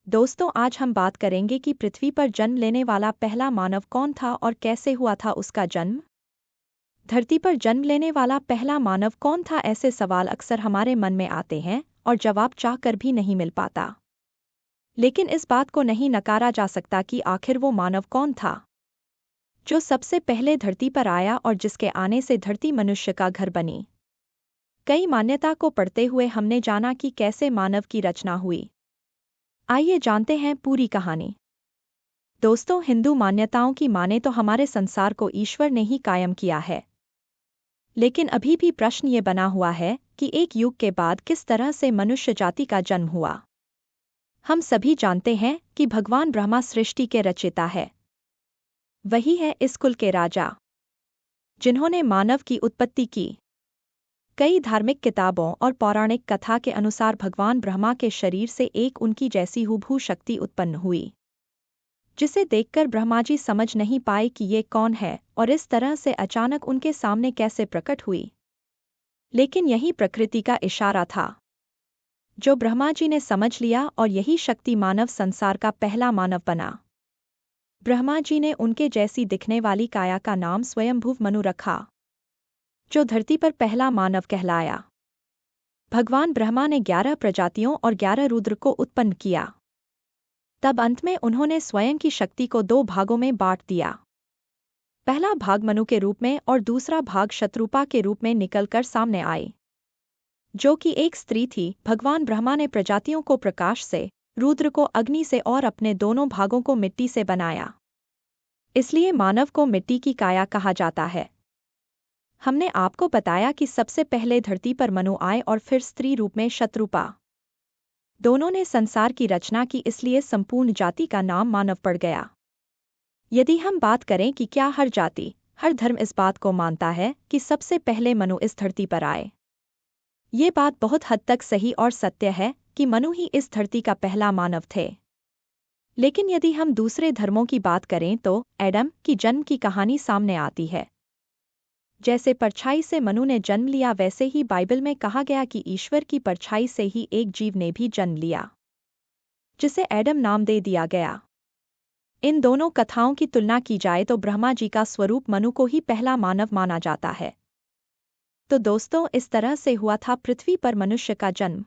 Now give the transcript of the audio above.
दोस्तों, आज हम बात करेंगे कि पृथ्वी पर जन्म लेने वाला पहला मानव कौन था और कैसे हुआ था उसका जन्म। धरती पर जन्म लेने वाला पहला मानव कौन था, ऐसे सवाल अक्सर हमारे मन में आते हैं और जवाब चाहकर भी नहीं मिल पाता। लेकिन इस बात को नहीं नकारा जा सकता कि आखिर वो मानव कौन था जो सबसे पहले धरती पर आया और जिसके आने से धरती मनुष्य का घर बनी। कई मान्यता को पढ़ते हुए हमने जाना कि कैसे मानव की रचना हुई। आइए जानते हैं पूरी कहानी। दोस्तों, हिंदू मान्यताओं की माने तो हमारे संसार को ईश्वर ने ही कायम किया है। लेकिन अभी भी प्रश्न ये बना हुआ है कि एक युग के बाद किस तरह से मनुष्य जाति का जन्म हुआ। हम सभी जानते हैं कि भगवान ब्रह्मा सृष्टि के रचयिता है। वही है इस कुल के राजा जिन्होंने मानव की उत्पत्ति की। कई धार्मिक किताबों और पौराणिक कथा के अनुसार भगवान ब्रह्मा के शरीर से एक उनकी जैसी हूबहू शक्ति उत्पन्न हुई, जिसे देखकर ब्रह्मा जी समझ नहीं पाए कि ये कौन है और इस तरह से अचानक उनके सामने कैसे प्रकट हुई। लेकिन यही प्रकृति का इशारा था जो ब्रह्मा जी ने समझ लिया और यही शक्ति मानव संसार का पहला मानव बना। ब्रह्मा जी ने उनके जैसी दिखने वाली काया का नाम स्वयंभुव मनु रखा, जो धरती पर पहला मानव कहलाया। भगवान ब्रह्मा ने 11 प्रजातियों और 11 रुद्र को उत्पन्न किया। तब अंत में उन्होंने स्वयं की शक्ति को 2 भागों में बांट दिया। पहला भाग मनु के रूप में और दूसरा भाग शत्रुपा के रूप में निकलकर सामने आई, जो कि एक स्त्री थी। भगवान ब्रह्मा ने प्रजातियों को प्रकाश से, रुद्र को अग्नि से और अपने दोनों भागों को मिट्टी से बनाया। इसलिए मानव को मिट्टी की काया कहा जाता है। हमने आपको बताया कि सबसे पहले धरती पर मनु आए और फिर स्त्री रूप में शत्रुपा। दोनों ने संसार की रचना की, इसलिए संपूर्ण जाति का नाम मानव पड़ गया। यदि हम बात करें कि क्या हर जाति, हर धर्म इस बात को मानता है कि सबसे पहले मनु इस धरती पर आए, ये बात बहुत हद तक सही और सत्य है कि मनु ही इस धरती का पहला मानव थे। लेकिन यदि हम दूसरे धर्मों की बात करें तो एडम की जन्म की कहानी सामने आती है। जैसे परछाई से मनु ने जन्म लिया, वैसे ही बाइबल में कहा गया कि ईश्वर की परछाई से ही एक जीव ने भी जन्म लिया, जिसे एडम नाम दे दिया गया। इन दोनों कथाओं की तुलना की जाए तो ब्रह्मा जी का स्वरूप मनु को ही पहला मानव माना जाता है। तो दोस्तों, इस तरह से हुआ था पृथ्वी पर मनुष्य का जन्म।